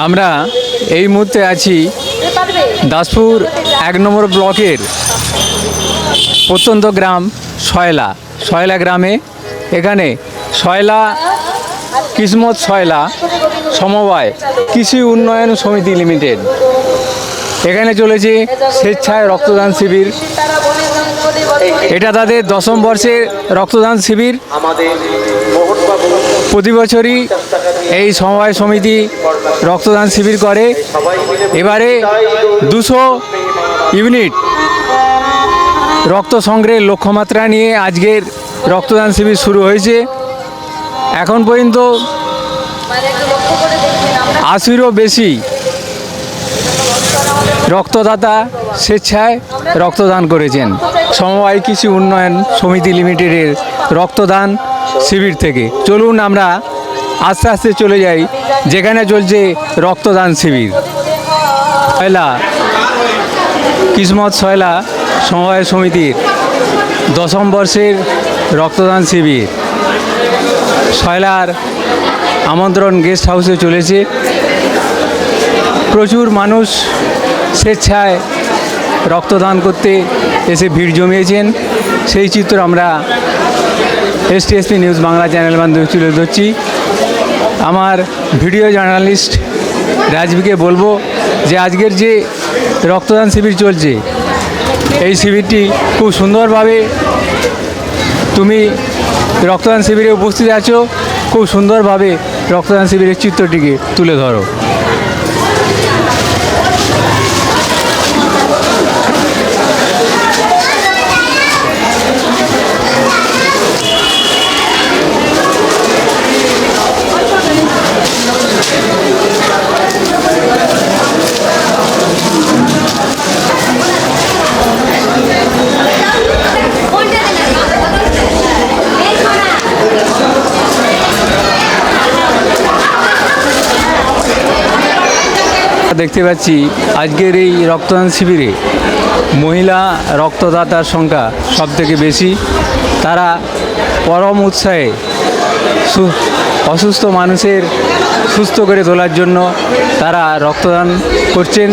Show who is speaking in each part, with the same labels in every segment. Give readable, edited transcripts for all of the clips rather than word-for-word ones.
Speaker 1: আমরা এই মুহূর্তে আছি দাসপুর ১ নম্বর ব্লকের প্রত্যন্ত গ্রাম শয়লা গ্রামে। এখানে শয়লা কিসমত শয়লা সমবায় কৃষি উন্নয়ন সমিতি লিমিটেড এখানে চলেছে স্বেচ্ছায় রক্তদান শিবির। এটা তাদের ১০ম বর্ষের রক্তদান শিবির। প্রতি বছরই এই সমবায় সমিতি রক্তদান শিবির করে। এবারে ২০০ ইউনিট রক্ত সংগ্রহের লক্ষ্যমাত্রা নিয়ে আজকের রক্তদান শিবির শুরু হয়েছে। এখন পর্যন্ত ৮০রও বেশি রক্তদাতা স্বেচ্ছায় রক্তদান করেছেন সমবায় কৃষি উন্নয়ন সমিতি লিমিটেডের রক্তদান শিবির থেকে। চলুন আমরা আস্তে আস্তে চলে যাই যেখানে চলছে রক্তদান শিবির। শয়লা কিসমত শয়লা সমবায় সমিতির ১০ম বর্ষের রক্তদান শিবির শয়লার আমন্ত্রণ গেস্ট হাউসে চলেছে। প্রচুর মানুষ স্বেচ্ছায় রক্তদান করতে এসে ভিড় জমিয়েছেন। সেই চিত্র আমরা STSP নিউজ বাংলা চ্যানেল মাধ্যমে তুলে ধরছি। আমার ভিডিও জার্নালিস্ট রাজবিকে বলবো যে আজকের যে রক্তদান শিবির চলছে এই শিবিরটি খুব সুন্দরভাবে তুমি রক্তদান শিবিরে উপস্থিত আছো, খুব সুন্দরভাবে রক্তদান শিবিরের চিত্রটিকে তুলে ধরো। দেখতে পাচ্ছি আজকের এই রক্তদান শিবিরে মহিলা রক্তদাতার সংখ্যা সবথেকে বেশি। তারা পরম উৎসাহে অসুস্থ মানুষের সুস্থ করে তোলার জন্য তারা রক্তদান করছেন।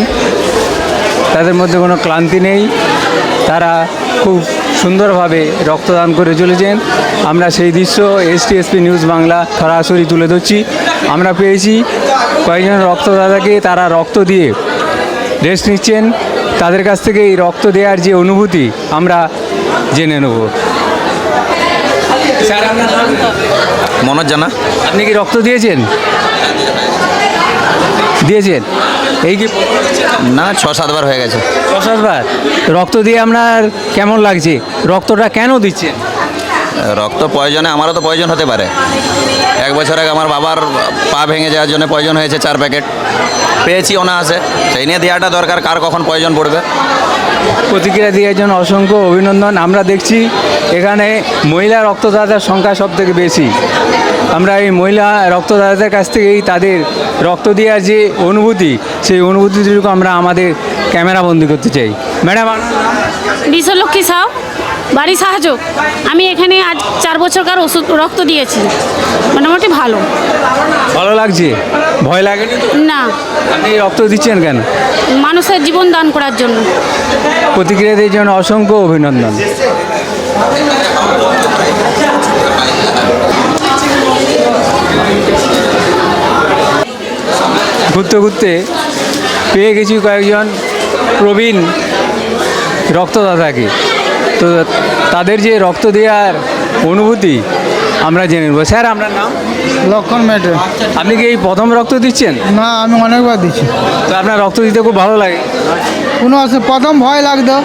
Speaker 1: তাদের মধ্যে কোনো ক্লান্তি নেই, তারা খুব সুন্দরভাবে রক্তদান করে চলেছেন। আমরা সেই দৃশ্য STSP নিউজ বাংলা সরাসরি তুলে ধরছি। আমরা পেয়েছি কয়েকজন রক্তদাতাকে, তারা রক্ত দিয়ে রেস্ট নিচ্ছেন। তাদের কাছ থেকে এই রক্ত দেওয়ার যে অনুভূতি আমরা জেনে নেব। স্যার, আপনার নাম?
Speaker 2: মনোজ জানা।
Speaker 1: আপনি কি রক্ত দিয়েছেন? এই কি
Speaker 2: না, ৬-৭ বার হয়ে গেছে।
Speaker 1: ৬-৭ বার রক্ত দিয়ে আপনার কেমন লাগছে? রক্তটা কেন দিচ্ছেন?
Speaker 2: রক্ত প্রয়োজনে আমারও তো প্রয়োজন হতে পারে। 1 বছর আগে আমার বাবার পা ভেঙে যাওয়ার জন্য প্রয়োজন হয়েছে 4 প্যাকেট, পেয়েছি অনায়াসে। সেই নিয়ে দেওয়াটা দরকার, কার কখন প্রয়োজন পড়বে।
Speaker 1: প্রতিক্রিয়া দেওয়ার জন্য অসংখ্য অভিনন্দন। আমরা দেখছি এখানে মহিলা রক্তদাতার সংখ্যা সবথেকে বেশি। আমরা এই মহিলা রক্তদাতাদের কাছ থেকেই তাদের রক্ত দেওয়ার যে অনুভূতি, সেই অনুভূতিটুকু আমরা আমাদের ক্যামেরাবন্দি করতে চাই। ম্যাডাম,
Speaker 3: বিশ্বলক্ষ্মী সাউ, বাড়ি সাহায্য। আমি এখানে আজ 4 বছরকার ওষুধ রক্ত দিয়েছি। মোটামুটি ভালো
Speaker 1: লাগছে? ভয় লাগেনি তো?
Speaker 3: না।
Speaker 1: আপনি রক্ত দিচ্ছেন কেন?
Speaker 3: মানুষের জীবন দান করার জন্য।
Speaker 1: প্রতিক্রিয়াদের জন্য অসংখ্য অভিনন্দন। ঘুরতে ঘুরতে পেয়ে গেছি কয়েকজন প্রবীণ রক্তদাতাকে। তো তাদের যে রক্ত দেওয়ার অনুভূতি আমরা জেনে নেব। স্যার, আপনার নাম?
Speaker 4: লক্ষণ মেটে।
Speaker 1: আপনি কি এই প্রথম রক্ত দিচ্ছেন?
Speaker 4: না, আমি অনেকবার দিচ্ছি।
Speaker 1: তো আপনার রক্ত দিতে খুব ভালো লাগে?
Speaker 4: প্রথম ভয় লাগতো,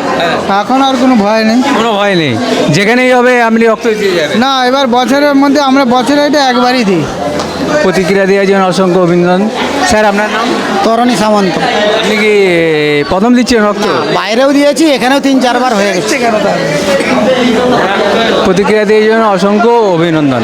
Speaker 4: এখন আর কোনো ভয় নেই।
Speaker 1: কোনো ভয় নেই, যেখানেই হবে আপনি রক্ত দিয়ে যাবেন?
Speaker 4: না, এবার বছরের মধ্যে আমরা বছরে এটা একবারই দিই।
Speaker 1: প্রতিক্রিয়া দেওয়ার জন্য অসংখ্য অভিনন্দন। স্যার, আপনার নাম?
Speaker 4: তরণী সামন্ত।
Speaker 1: আপনি কি প্রথম দিচ্ছেন রক্ত?
Speaker 4: বাইরেও দিয়েছি, এখানেও 3-4 বার হয়ে গেছে।
Speaker 1: প্রতিক্রিয়া দেওয়ার জন্য অসংখ্য অভিনন্দন।